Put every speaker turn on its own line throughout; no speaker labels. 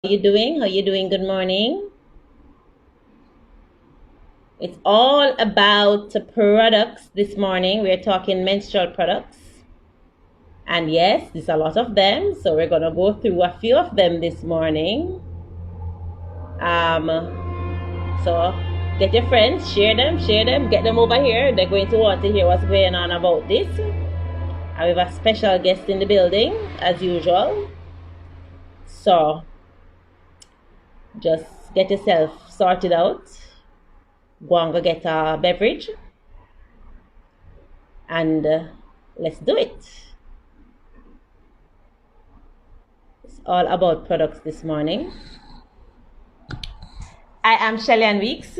How you doing? How you doing? Good morning. It's all about products this morning. We're talking menstrual products. And yes, there's a lot of them. So we're going to go through a few of them this morning. So get your friends, share them, get them over here. They're going to want to hear what's going on about this. And we have a special guest in the building, as usual. So just get yourself sorted out. Go and go get a beverage. And let's do it. It's all about products this morning. I am Shelly-Ann Weeks.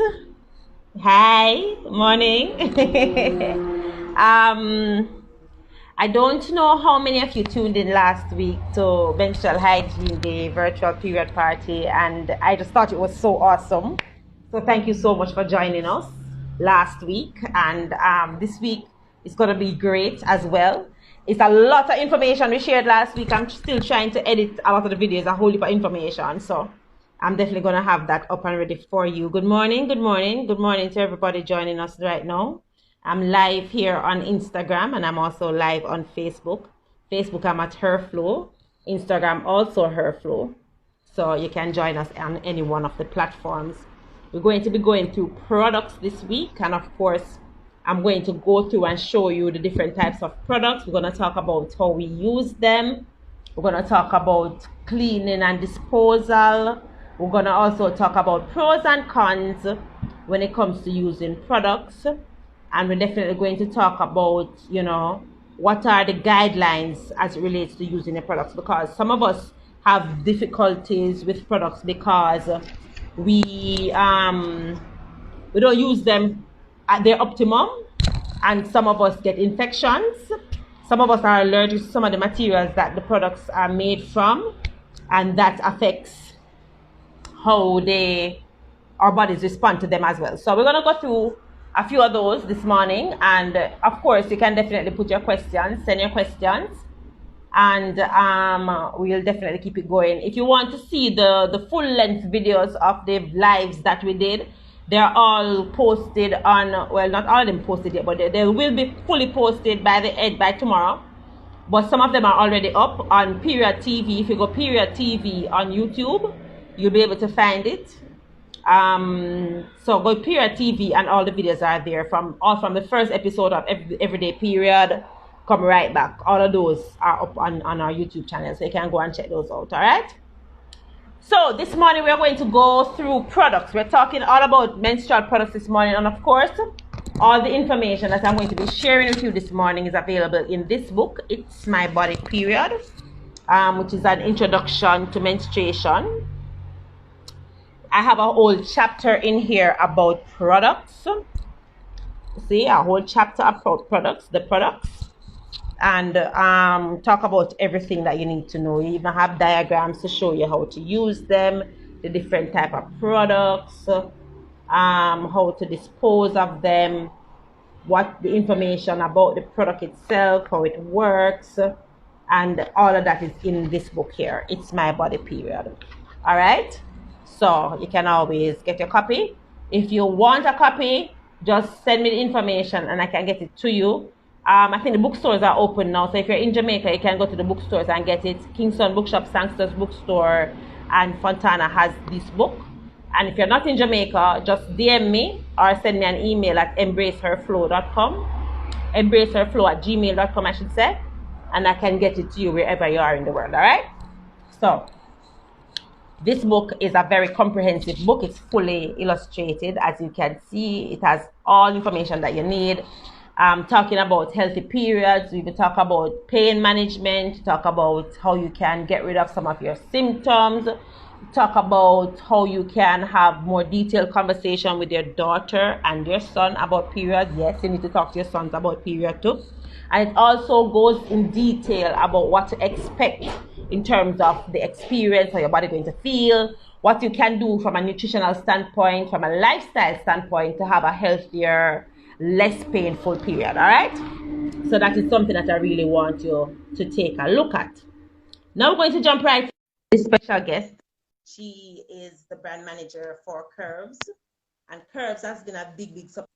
Hi, morning. I don't know how many of you tuned in last week to Menstrual Hygiene Day virtual period party, and I just thought it was so awesome. So thank you so much for joining us last week, and this week is going to be great as well. It's a lot of information we shared last week. I'm still trying to edit a lot of the videos, a whole heap of information, so I'm definitely going to have that up and ready for you. Good morning to everybody joining us right now. I'm live here on Instagram, and I'm also live on Facebook. Facebook, I'm at Herflow. Instagram, also Herflow. So you can join us on any one of the platforms. We're going to be going through products this week, and of course, I'm going to go through and show you the different types of products. We're going to talk about how we use them. We're going to talk about cleaning and disposal. We're going to also talk about pros and cons when it comes to using products. And we're definitely going to talk about, what are the guidelines as it relates to using the products, because some of us have difficulties with products because we don't use them at their optimum, and some of us get infections. Some of us are allergic to some of the materials that the products are made from, and that affects how our bodies respond to them as well. So we're going to go through a few of those this morning, and of course you can definitely put your questions, send your questions, and we'll definitely keep it going. If you want to see the full length videos of the lives that we did, they're all posted on, well, not all of them posted yet, but they will be fully posted by tomorrow. But some of them are already up on Period TV. If you go Period TV on YouTube, you'll be able to find it. So go Period TV, and all the videos are there from the first episode of Everyday Period, come right back. All of those are up on our YouTube channel, so you can go and check those out. All right. So this morning we're going to go through products. We're talking all about menstrual products this morning, and of course, all the information that I'm going to be sharing with you this morning is available in this book. It's My Body Period, which is an introduction to menstruation. I have a whole chapter in here about products. See, a whole chapter about the products, and talk about everything that you need to know. You even have diagrams to show you how to use them, the different type of products, how to dispose of them, what the information about the product itself, how it works, and all of that is in this book here. It's My Body Period. All right. So you can always get your copy. If you want a copy, just send me the information and I can get it to you. I think the bookstores are open now. So if you're in Jamaica, you can go to the bookstores and get it. Kingston Bookshop, Sangster's Bookstore, and Fontana has this book. And if you're not in Jamaica, just DM me or send me an email at embraceherflow.com. embraceherflow@gmail.com, I should say. And I can get it to you wherever you are in the world, all right? So this book is a very comprehensive book. It's fully illustrated, as you can see. It has all information that you need. Talking about healthy periods, we will talk about pain management, talk about how you can get rid of some of your symptoms, talk about how you can have more detailed conversation with your daughter and your son about periods. Yes, you need to talk to your sons about period too. And it also goes in detail about what to expect in terms of the experience, how your body going to feel, what you can do from a nutritional standpoint, from a lifestyle standpoint to have a healthier, less painful period. All right. So that is something that I really want you to take a look at. Now we're going to jump right to this special guest. She is the brand manager for Curves, and Curves has been a big support.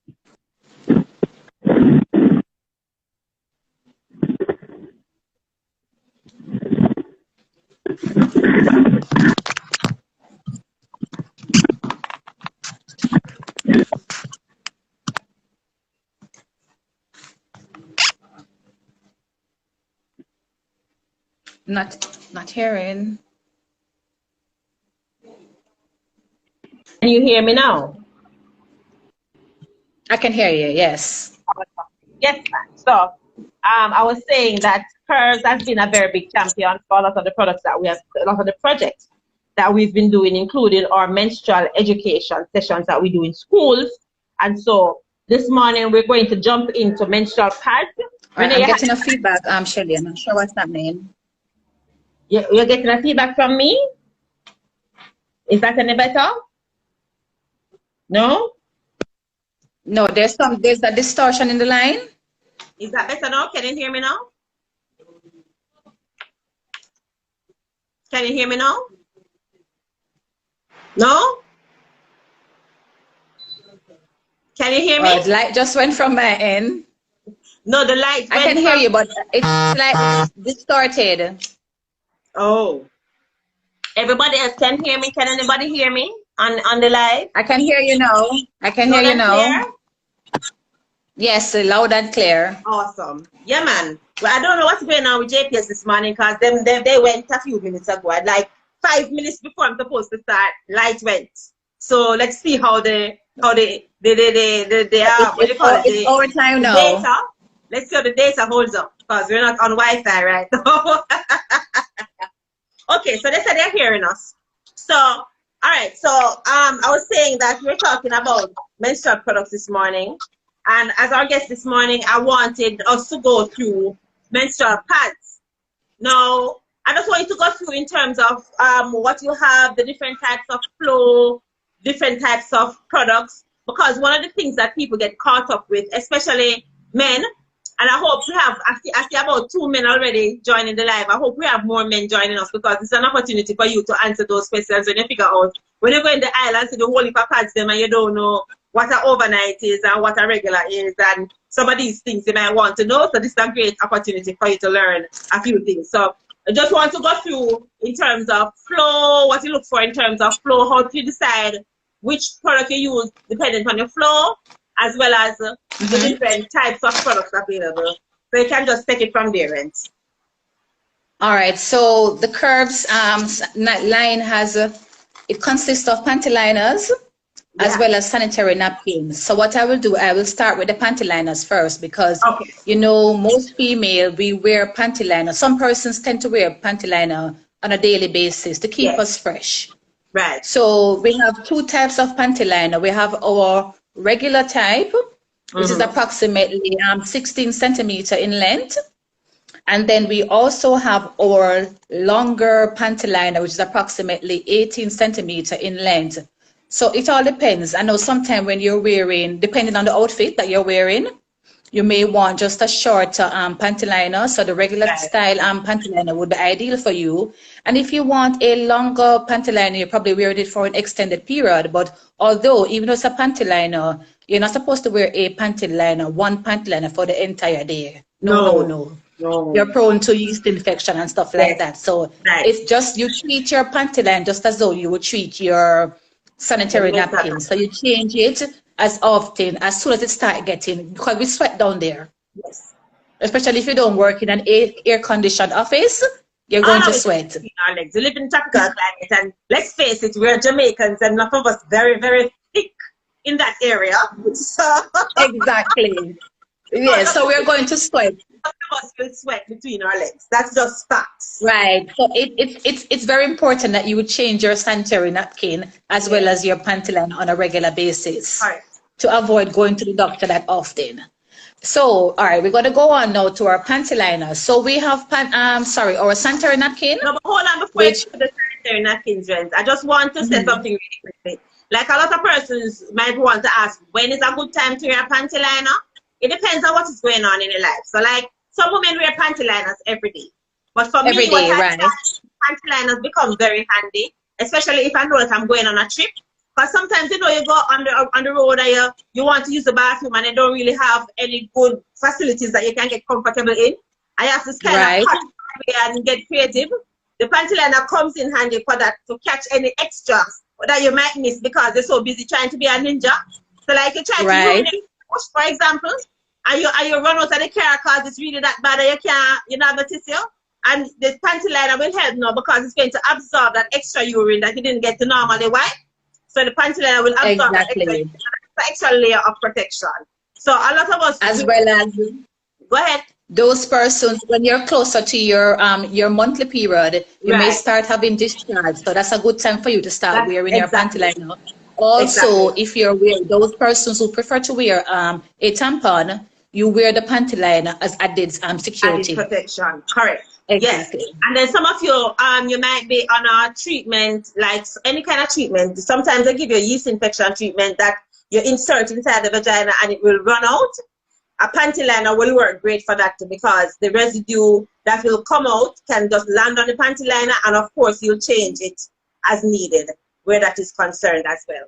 Not hearing.
Can you hear me now?
I can hear you, yes.
Yes, ma'am. So I was saying that Curves has been a very big champion for a lot of the products that we have, a lot of the projects that we've been doing, including our menstrual education sessions that we do in schools. And so this morning we're going to jump into menstrual pads.
All right, I'm getting a feedback, Shelly. I'm not sure what's happening.
You're getting a feedback from me? Is that any better? No?
No, there's a distortion in the line.
Is that better now? Can you hear me now? Can you hear me now? No? Can you hear me?
The light just went from my end.
No, the light.
I can hear you, but it's like distorted.
Oh. Everybody else can hear me? Can anybody hear me on the live?
I can hear you now. I can hear you now.
Clear?
Yes, loud and clear.
Awesome. Yeah, man. Well, I don't know what's going on with JPS this morning because they went a few minutes ago. Like 5 minutes before I'm supposed to start, light went. So let's see how they are.
It's overtime now.
Data. Let's see how the data holds up because we're not on Wi-Fi right now. Okay, so they said they're hearing us. So, all right. So, I was saying that we're talking about menstrual products this morning, and as our guest this morning, I wanted us to go through menstrual pads. Now, I just want you to go through in terms of what you have, the different types of flow, different types of products, because one of the things that people get caught up with, especially men. And I hope we have, I see about 2 men already joining the live. I hope we have more men joining us because it's an opportunity for you to answer those questions when you figure out, when you go in the island, see the whole heap of pads them and you don't know what an overnight is and what a regular is and some of these things you might want to know. So this is a great opportunity for you to learn a few things. So I just want to go through in terms of flow, what you look for in terms of flow, how to decide which product you use depending on your flow, as well as the different types of products available. So you can just take it from there.
All right, so the Curves line has, it consists of panty liners as well as sanitary napkins. So what I will do, I will start with the panty liners first because, you know, most female, we wear panty liners. Some persons tend to wear panty liner on a daily basis to keep us fresh.
Right.
So we have 2 types of panty liner. We have our regular type, which is approximately 16 centimeter in length. And then we also have our longer panty liner, which is approximately 18 centimeter in length. So it all depends. I know sometimes when you're wearing, depending on the outfit that you're wearing, you may want just a shorter panty liner. So the regular style panty liner would be ideal for you. And if you want a longer panty liner, you probably wear it for an extended period. But although, even though it's a panty liner, you're not supposed to wear a panty liner, one panty liner for the entire day. No. You're prone to yeast infection and stuff like that. So it's just, you treat your panty liner just as though you would treat your sanitary napkin. So you change it as often, as soon as it starts getting, because we sweat down there.
Yes.
Especially if you don't work in an air-conditioned office, you're going to sweat.
We live in tropical climate, and let's face it, we're Jamaicans, and enough of us very, very thick in that area. So
exactly. Yeah, so we're going to sweat.
Us will sweat between our legs. That's just facts.
Right. So it's very important that you would change your sanitary napkin as well as your panty liner on a regular basis to avoid going to the doctor that often. So, all right, we're going to go on now to our panty liner. So we have our sanitary napkin.
No, but hold on before you do the sanitary napkins, Rens. I just want to say something really quickly. Like a lot of persons might want to ask, when is a good time to wear a panty liner? It depends on what is going on in your life. So, like, some women wear panty liners every day. But for me, panty liners become very handy
especially if I know that I'm going on a trip. Because sometimes, you know, you go on the road and you want to use the bathroom and they don't really have any good facilities that you can get comfortable in. I have to kind of cut and get creative. The panty liner comes in handy for that, to catch any extras that you might miss because you're so busy trying to be a ninja. So like you try to ruin it, for example, and you run out of the car because it's really that bad that you not notice you. And the panty liner will help now because it's going to absorb that extra urine that you didn't get to normally wipe. So the panty liner will absorb that extra layer of protection. So a lot of us,
as well as,
go ahead.
Those persons, when you're closer to your monthly period, you may start having discharge. So that's a good time for you to start wearing your panty liner. Also, if you're wearing, those persons who prefer to wear a tampon, you wear the panty liner as added security.
Added protection, correct.
Exactly.
Yes. And then some of you, you might be on a treatment, like any kind of treatment. Sometimes they give you a yeast infection treatment that you insert inside the vagina and it will run out. A panty liner will work great for that too, because the residue that will come out can just land on the panty liner, and of course you'll change it as needed where that is concerned as well.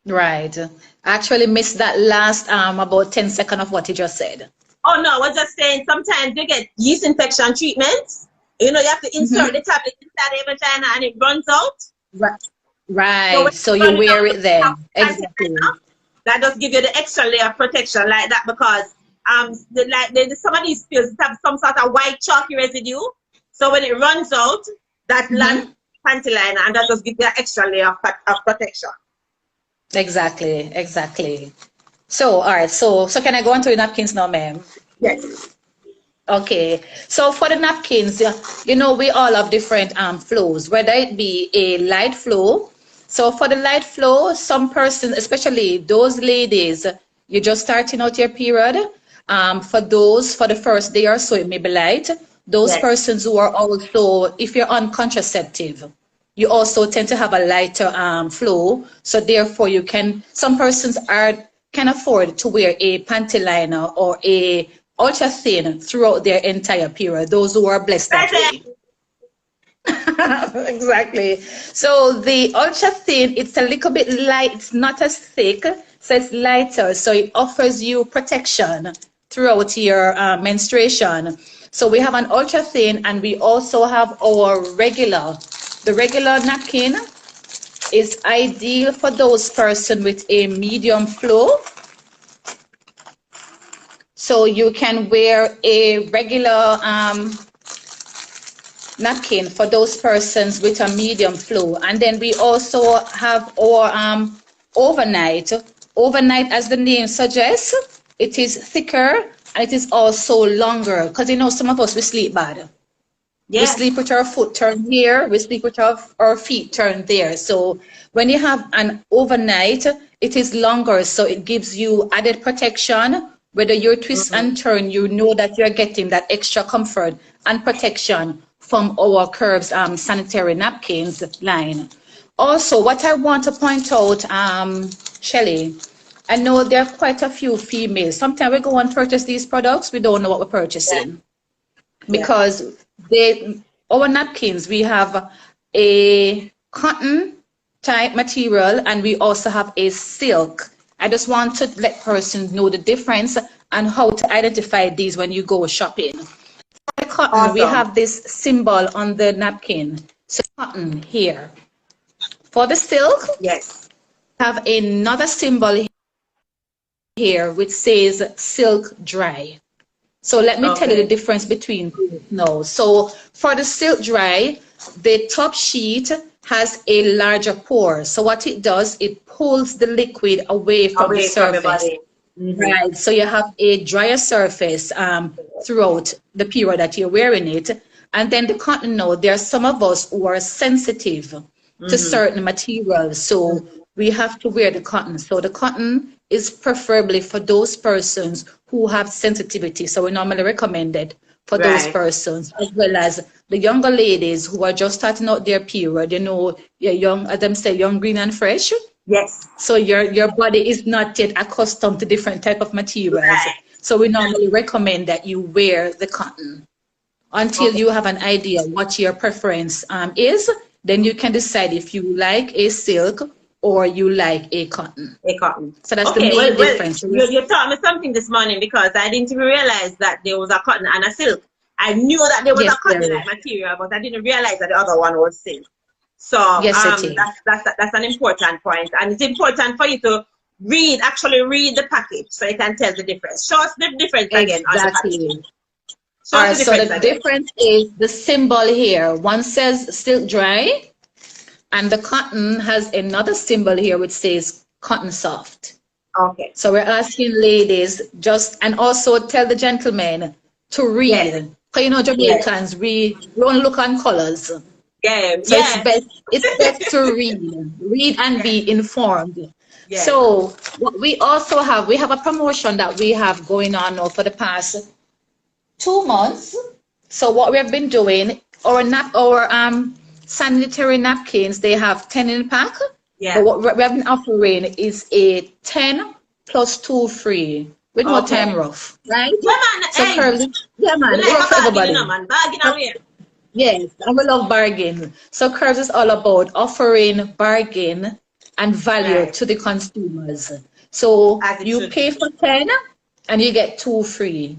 Right. I actually missed that last about 10 seconds of what you just said.
Oh no, I was just saying sometimes you get yeast infection treatments. You know, you have to insert the tablet inside the vagina and it runs out.
Right. So you wear it then. Exactly.
That does give you the extra layer of protection like that, because some of these pills have some sort of white chalky residue. So when it runs out, that lands panty liner, and that does give you an extra layer of protection.
Exactly, exactly. So, all right, so can I go on to the napkins now, ma'am?
Yes.
Okay, so for the napkins, you know, we all have different flows, whether it be a light flow. So for the light flow, some persons, especially those ladies, you're just starting out your period. For those, for the first day or so, it may be light. Those persons who are also, if you're on contraceptive, you also tend to have a lighter flow. So therefore, you can, some persons can afford to wear a panty liner or a ultra thin throughout their entire period. Those who are blessed that way. Exactly. So the ultra thin, it's a little bit light. It's not as thick, so it's lighter. So it offers you protection throughout your menstruation. So we have an ultra thin, and we also have our regular. The regular napkin is ideal for those persons with a medium flow. So you can wear a regular napkin for those persons with a medium flow. And then we also have our overnight. Overnight, as the name suggests, it is thicker and it is also longer, because you know some of us, we sleep bad. We sleep with our foot turned here, we sleep with our feet turned there. So when you have an overnight, it is longer, so it gives you added protection. Whether you twist and turn, you know that you're getting that extra comfort and protection from our Curves sanitary napkins line. Also, what I want to point out, Shelly, I know there are quite a few females. Sometimes we go and purchase these products, we don't know what we're purchasing. Because our napkins, we have a cotton type material and we also have a silk. I just want to let persons know the difference and how to identify these when you go shopping. For the cotton, we have this symbol on the napkin. So cotton here. For the silk, have another symbol here which says silk dry. So let me tell you the difference between now. So for the silk dry, the top sheet has a larger pore. So what it does, it pulls the liquid away from the surface. Right. So you have a drier surface throughout the period that you're wearing it. And then the cotton, now, there are some of us who are sensitive to certain materials. So we have to wear the cotton. So the cotton is preferably for those persons who have sensitivity. So we normally recommend it for those persons, as well as the younger ladies who are just starting out their period. You know, you're young, as them say, young, green, and fresh.
Yes.
So your body is not yet accustomed to different type of materials. So we normally recommend that you wear the cotton until you have an idea what your preference is. then you can decide if you like a silk or you like a cotton.
A cotton.
So that's the main difference.
You taught me something this morning because I didn't even realize that there was a cotton and a silk. I knew that there was a cotton-like material, but I didn't realize that the other one was silk. So that's an important point, and it's important for you to actually read the package so you can tell the difference. Show us the difference again.
Exactly. So the difference is the symbol here. One says silk dry, and the cotton has another symbol here which says cotton soft.
Okay.
So we're asking ladies and also tell the gentlemen to read. Yes. Because you know Jamaicans, we don't look on colors.
Yeah.
So it's best to read and be informed. Yeah. So what we also have a promotion that we have going on now for the past 2 months. So what we have been doing, our sanitary napkins, they have 10 in pack. Yeah. But what we have been offering is a 10 plus 2 free with no time rough, right?
Yeah, man.
So Curves, yeah, man. It works for everybody. Yes, I will love bargain. So Curves is all about offering bargain and value to the consumers. So you pay for 10 and you get 2 free.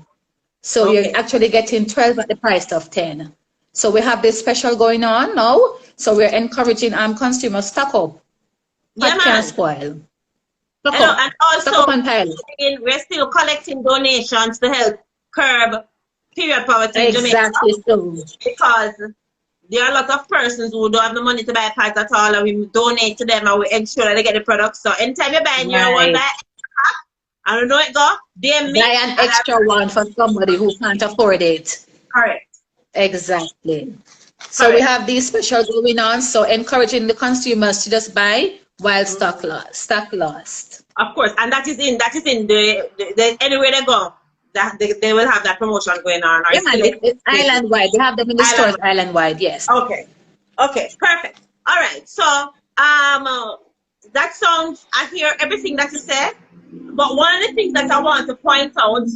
So you're actually getting 12 at the price of 10. So we have this special going on now. So we're encouraging consumers stock up.
Yeah,
can't spoil.
And also we're still collecting donations to help curb period poverty in Jamaica.
So.
Because there are a lot of persons who don't have the money to buy pads at all, and we donate to them and we ensure that they get the products. So anytime you're buying your one pack, I don't know it go,
buy an extra one for somebody who can't afford it.
Correct.
Exactly. So we have these special going on, so encouraging the consumers to just buy while stock lost.
Of course, and that is in the anywhere they go, that they will have that promotion going on.
Yeah, it's island wide. They have them in the stores island wide. Yes.
Okay. Perfect. All right. So that sounds. I hear everything that you said, but one of the things that I want to point out,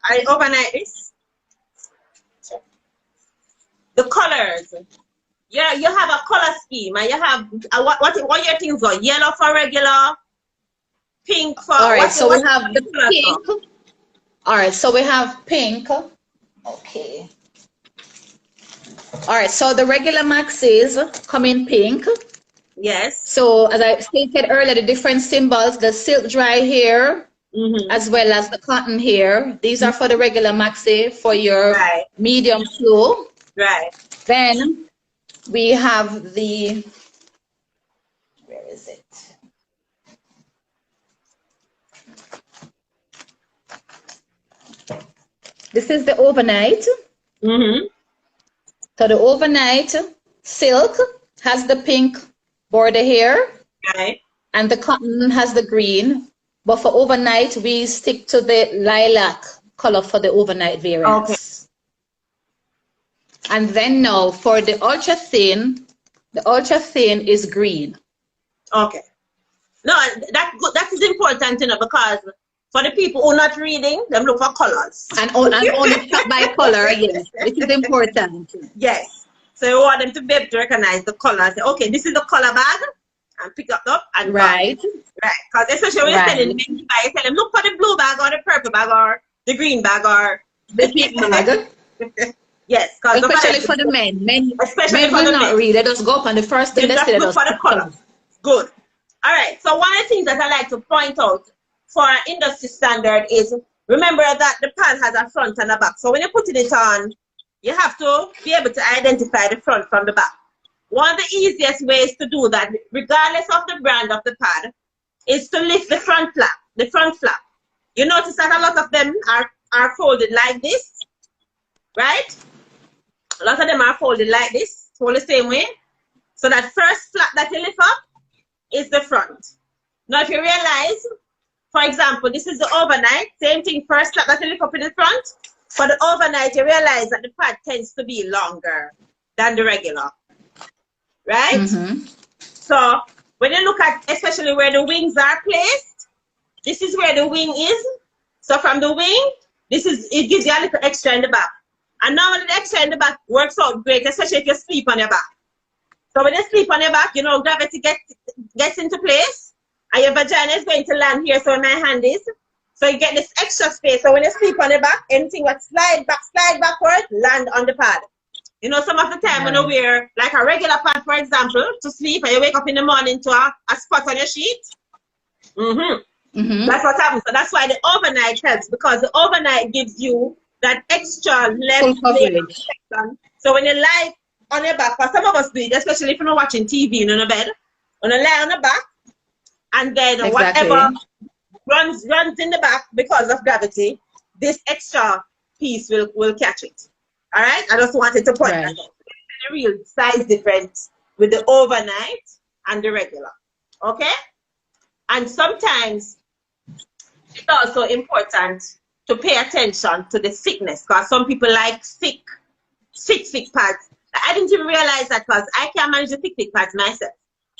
I overnight this. The colors. Yeah, you have a color scheme, and you have what your things are? Yellow for regular, pink for.
All right, so we have the pink. All right, so we have pink. Okay. All right, so the regular maxes come in pink.
Yes.
So as I stated earlier, the different symbols, the silk dry here, as well as the cotton here. These are for the regular maxi. For your medium flow.
Right.
Then we have the, where is it? This is the overnight. So the overnight silk has the pink border here.
Right.
And the cotton has the green. But for overnight, we stick to the lilac color for the overnight variants.
Okay.
And then now for the ultra thin is green.
Okay. No, that is important, you know, because for the people who are not reading, they look for colors.
And only by color, yes. It is important.
Yes. So you want them to be able to recognize the colors. Okay, this is the color bag, and pick up and
right.
Right. Because especially when you're telling them, you tell them, look for the blue bag or the purple bag or the green bag or
the pink bag.
Yes,
especially for the men. Men will not read. They just go up on the first thing.
They just look for the color. Good. All right. So one of the things that I like to point out for industry standard is, remember that the pad has a front and a back. So when you're putting it on, you have to be able to identify the front from the back. One of the easiest ways to do that, regardless of the brand of the pad, is to lift the front flap. The front flap. You notice that a lot of them are folded like this, right? A lot of them are folded like this, fold the same way. So that first flap that you lift up is the front. Now if you realize, for example, this is the overnight, same thing, first flap that you lift up in the front. For the overnight, you realize that the pad tends to be longer than the regular, right? So when you look at, especially where the wings are placed, this is where the wing is. So from the wing, it gives you a little extra in the back. And normally the extra in the back works out great, especially if you sleep on your back. So when you sleep on your back, you know, gravity gets into place, and your vagina is going to land here, so where my hand is. So you get this extra space. So when you sleep on the back, anything that slide backward, land on the pad. You know, some of the time when you wear like a regular pad, for example, to sleep, and you wake up in the morning to a spot on your sheet. That's what happens. So that's why the overnight helps, because the overnight gives you that extra left layer of protection. So when you lie on your back, for some of us do it, especially if you're not watching TV in your bed, when you lie on the back, and then whatever runs in the back because of gravity, this extra piece will catch it. All right, I just wanted to point that out. The real size difference with the overnight and the regular. Okay, and sometimes it's also important to pay attention to the thickness, because some people like thick pads. I didn't even realize that, because I can't manage the thick pads myself.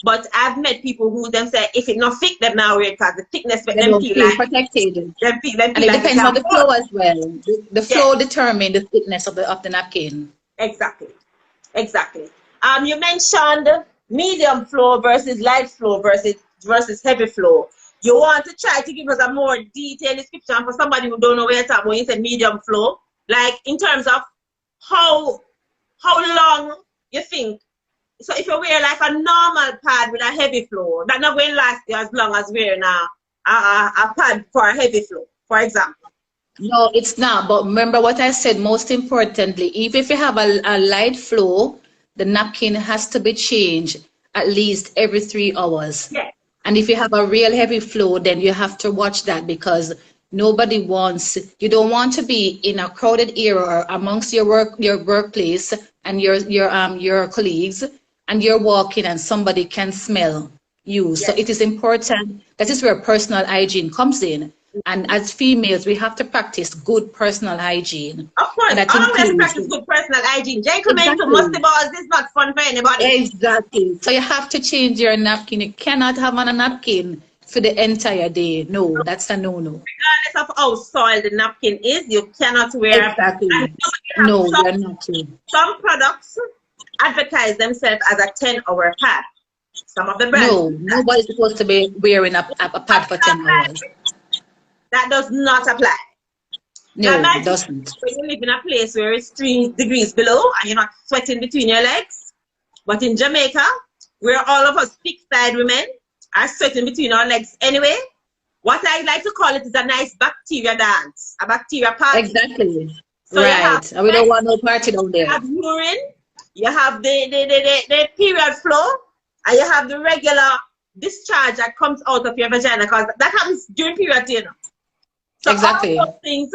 But I've met people who them say if it's not thick, them now wear it, because the thickness makes them feel like
protected.
Them feel
and it
like
depends on the flow as well. The flow determines the thickness of the napkin. Exactly.
You mentioned medium flow versus light flow versus heavy flow. You want to try to give us a more detailed description for somebody who don't know where it's at when you say medium flow, like in terms of how long you think. So if you wear like a normal pad with a heavy flow, that's not going to last you as long as wearing a pad for a heavy flow, for example.
No, it's not. But remember what I said, most importantly, even if you have a light flow, the napkin has to be changed at least every 3 hours.
Yes.
And if you have a real heavy flow, then you have to watch that, because nobody wants, you don't want to be in a crowded area or amongst your workplace and your colleagues, and you're walking and somebody can smell you. Yes. So it is important. That is where personal hygiene comes in. And as females, we have to practice good personal hygiene.
Of course, always practice good personal hygiene. Gentlemen, to musty balls, this is not fun for anybody.
Exactly. So you have to change your napkin. You cannot have on a napkin for the entire day. No, that's a no-no.
Regardless of how soiled the napkin is, you cannot wear.
Exactly. No, you're not.
Some products advertise themselves as a 10-hour pad. Some of the brands.
No, nobody's supposed to be wearing a pad for 10 hours.
That does not apply.
No, it doesn't.
When you live in a place where it's 3 degrees below and you're not sweating between your legs, but in Jamaica, where all of us thick-side women are sweating between our legs anyway, what I like to call it is a nice bacteria dance, a bacteria party.
Exactly. So right. And we don't want no party down there.
You have urine, you have the period flow, and you have the regular discharge that comes out of your vagina, because that happens during period, you know. So
exactly.
all those things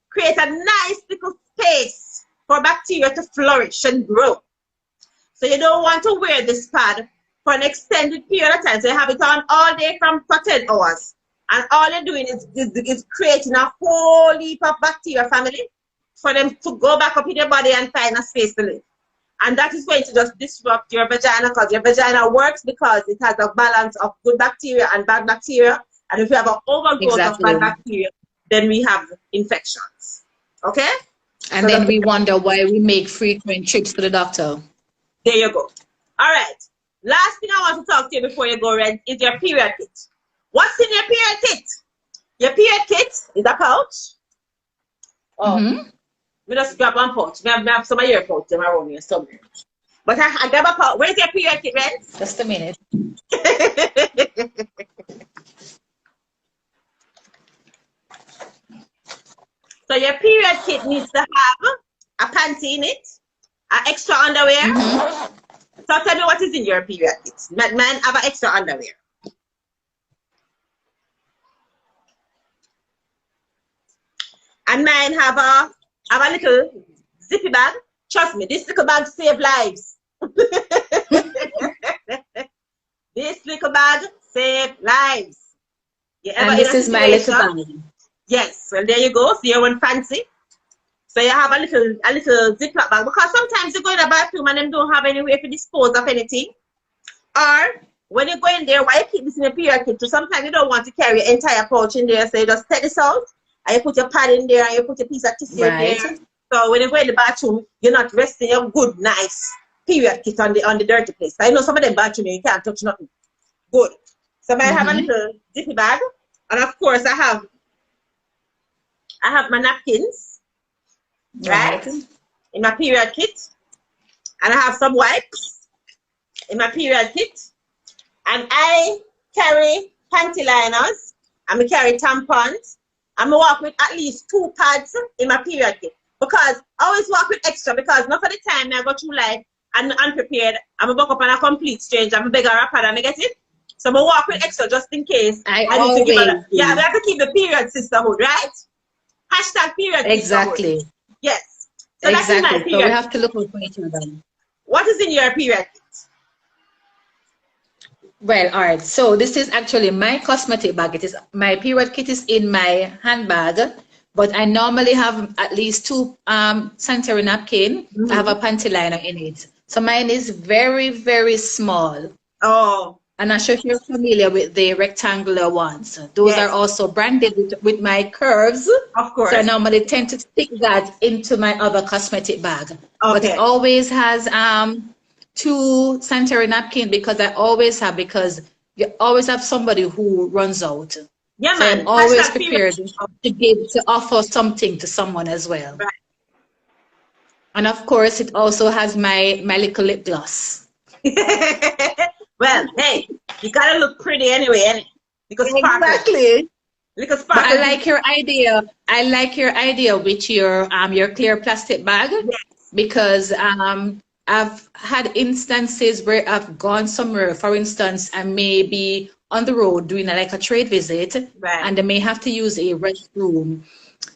create a nice little space for bacteria to flourish and grow. So you don't want to wear this pad for an extended period of time. So you have it on all day for 10 hours. And all you're doing is creating a whole heap of bacteria family for them to go back up in your body and find a space to live. And that is going to just disrupt your vagina, because your vagina works because it has a balance of good bacteria and bad bacteria. And if we have an overgrowth of bad bacteria, then we have infections. Okay?
And so then we wonder why we make frequent trips to the doctor.
There you go. All right. Last thing I want to talk to you before you go, Red, is your period kit. What's in your period kit? Your period kit is a pouch. Oh, we just grab one pouch. We have some of your pouch around here somewhere. But I grab a pouch. Where's your period kit, Red?
Just a minute.
So your period kit needs to have a panty in it, an extra underwear. So tell me what is in your period kit. Mine have an extra underwear. And mine have a little zippy bag. Trust me, this little bag save lives. This little bag save lives.
And this is my little bag.
Yes, well there you go. So you went fancy. So you have a little Ziploc bag, because sometimes you go in the bathroom and them don't have anywhere to dispose of anything. Or when you go in there, why you keep this in your period kit? So sometimes you don't want to carry your entire pouch in there, so you just take this out and you put your pad in there and you put a piece of tissue in there. So when you go in the bathroom, you're not resting your good, nice period kit on the dirty place. I know some of them bathroom you can't touch nothing. Good. So I have a little zippy bag, and of course I have my napkins, right, in my period kit, and I have some wipes in my period kit, and I carry panty liners, and I carry tampons, and I walk with at least 2 pads in my period kit, because I always walk with extra, because not for the time I go through life and unprepared, I'm a buck up on a complete stranger, I'm a beg a pad and I get it. So I'm walk with extra just in case. I need to give a, yeah, we have to keep the period sisterhood, right? Hashtag period
exactly.
Sisterhood. Yes. So
exactly.
That's in my period.
So we have to look for each other.
What is in your period kit?
Well, all right. So this is actually my cosmetic bag. It is my period kit is in my handbag, but I normally have at least 2 sanitary napkins. I have a panty liner in it. So mine is very, very small.
Oh.
I'm not sure if you're familiar with the rectangular ones. Those are also branded with my curves.
Of course.
So I normally tend to stick that into my other cosmetic bag. Okay. But it always has 2 sanitary napkins because because you always have somebody who runs out.
Yeah,
so
man.
I'm always prepared to offer something to someone as well.
Right.
And of course, it also has my little lip gloss.
Well, hey, you gotta look pretty anyway, because
exactly.
Because
but I like your idea. I like your idea with your clear plastic bag, because I've had instances where I've gone somewhere, for instance, I may be on the road doing like a trade visit, and I may have to use a restroom,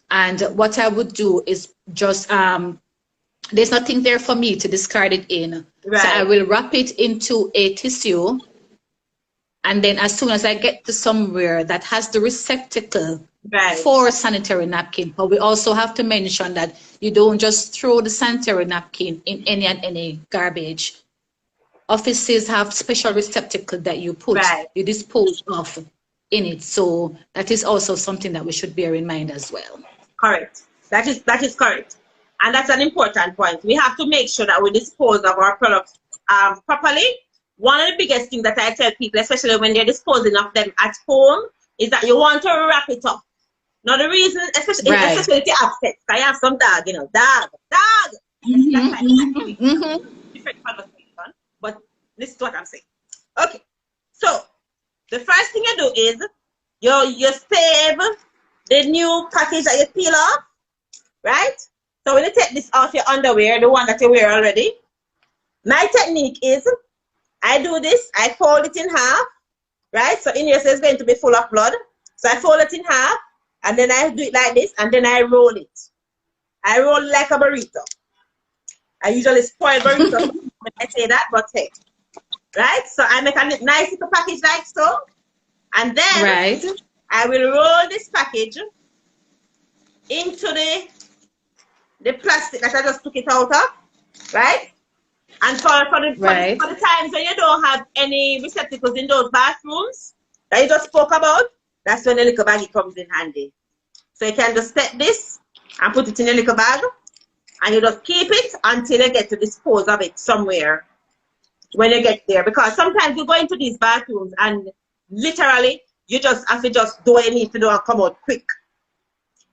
and what I would do is just there's nothing there for me to discard it in. So I will wrap it into a tissue, and then as soon as I get to somewhere that has the receptacle for sanitary napkin, but we also have to mention that you don't just throw the sanitary napkin in any garbage. Offices have special receptacle that you put, you dispose of in it. So that is also something that we should bear in mind as well.
Correct. That is correct. And that's an important point. We have to make sure that we dispose of our products properly. One of the biggest things that I tell people, especially when they're disposing of them at home, is that you want to wrap it up. Now the reason, especially if you have pets, I have some dog, you know, dog. Different conversation, but this is what I'm saying. Okay, so the first thing you do is you save the new package that you peel off, right? So when you take this off your underwear, the one that you wear already, my technique is I do this, I fold it in half, right? So in here it's going to be full of blood. So I fold it in half, and then I do it like this, and then I roll it. I roll it like a burrito. I usually spoil burritos when I say that, but hey, right? So I make a nice little package like so, and then I will roll this package into the plastic that I just took it out of, right? And for the times when you don't have any receptacles in those bathrooms that you just spoke about, that's when the little baggie comes in handy. So you can just take this and put it in a little bag, and you just keep it until you get to dispose of it somewhere when you get there. Because sometimes you go into these bathrooms and literally you just have to just do what you need to do and come out quick.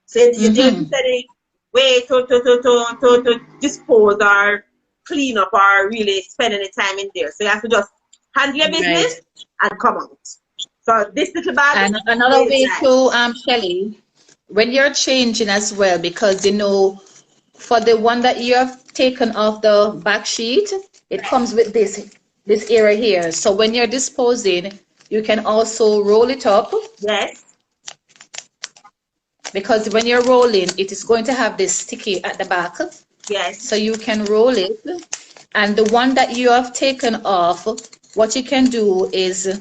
So you don't say way to dispose or clean up or really spend any time in there. So you have to just handle your business and come out. So this little bag.
And another way to Shelly, when you're changing as well, because you know, for the one that you have taken off the back sheet, it comes with this area here. So when you're disposing, you can also roll it up.
Yes.
Because when you're rolling, it is going to have this sticky at the back.
Yes.
So you can roll it. And the one that you have taken off, what you can do is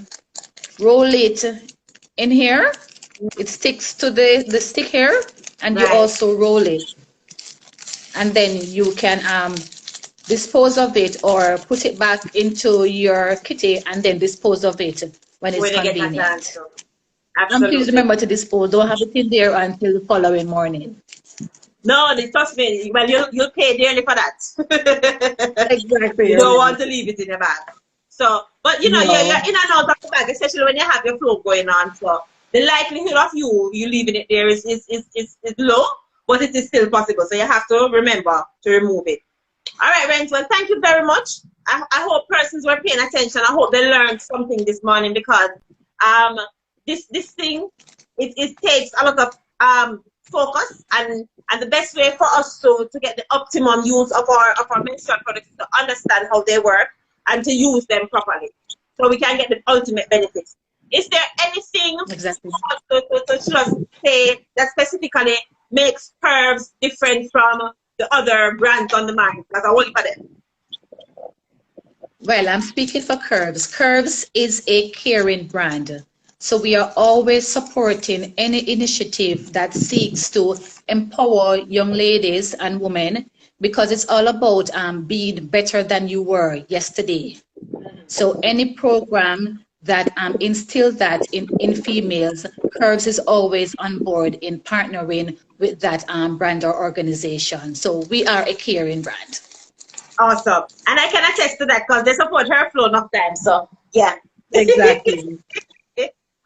roll it in here. It sticks to the stick here, and you also roll it. And then you can dispose of it or put it back into your kitty and then dispose of it when it's convenient. And please remember to dispose. Don't have it in there until the following morning.
No, trust me. Well, you'll pay dearly for that.
Exactly.
You don't want to leave it in your bag. So, but you know, you're in and out of the bag, especially when you have your flow going on. So the likelihood of you leaving it there is low, but it is still possible. So you have to remember to remove it. All right, Rent. Well, thank you very much. I hope persons were paying attention. I hope they learned something this morning, because this thing it takes a lot of focus, and the best way for us to get the optimum use of our menstrual products is to understand how they work and to use them properly, so we can get the ultimate benefits. Is there anything
Exactly
to just say that specifically makes Curves different from the other brands on the market? Because I want for them.
Well, I'm speaking for Curves. Curves is a caring brand. So we are always supporting any initiative that seeks to empower young ladies and women, because it's all about being better than you were yesterday. So any program that instills that in females, Curves is always on board in partnering with that brand or organization. So we are a caring brand.
Awesome. And I can attest to that because they support her flow enough time. So yeah.
Exactly.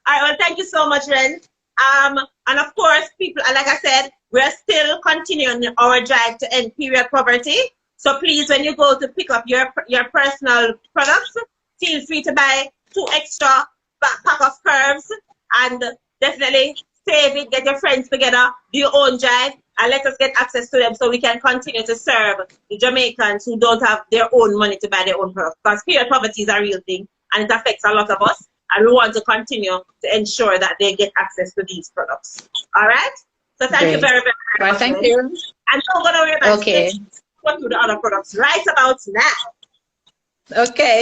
All right, well, thank you so much, Ren. And of course, people, like I said, we're still continuing our drive to end period poverty. So please, when you go to pick up your personal products, feel free to buy 2 extra pack of Curves, and definitely save it, get your friends together, do your own drive, and let us get access to them so we can continue to serve the Jamaicans who don't have their own money to buy their own products. Because period poverty is a real thing, and it affects a lot of us. And we want to continue to ensure that they get access to these products. All right? So thank you very, very much.
Thank you.
And don't go nowhere.
Okay.
Go through the other products right about now.
Okay.